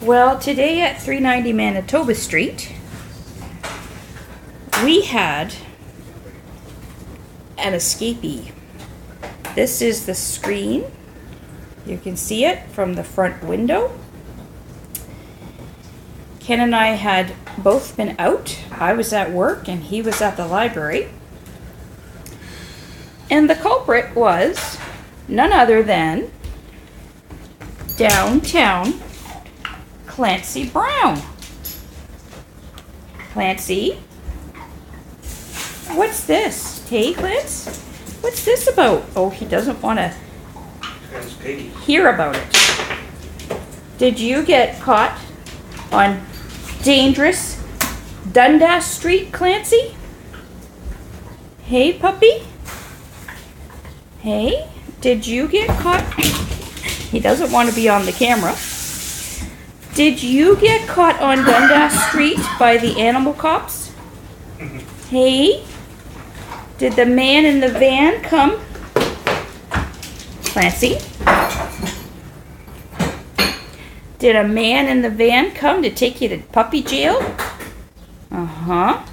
Well, today at 390 Manitoba Street, we had an escapee. This is the screen. You can see it from the front window. Ken and I had both been out. I was at work and he was at the library. And the culprit was none other than downtown Clancy Brown. Clancy, what's this? Hey, Clancy, what's this about? Oh, he doesn't want to hear about it. Did you get caught on dangerous Dundas Street, Clancy? Hey, puppy? Hey, did you get caught? He doesn't want to be on the camera. Did you get caught on Dundas Street by the animal cops? Hey, did the man in the van come? Clancy? Did a man in the van come to take you to puppy jail? Uh-huh.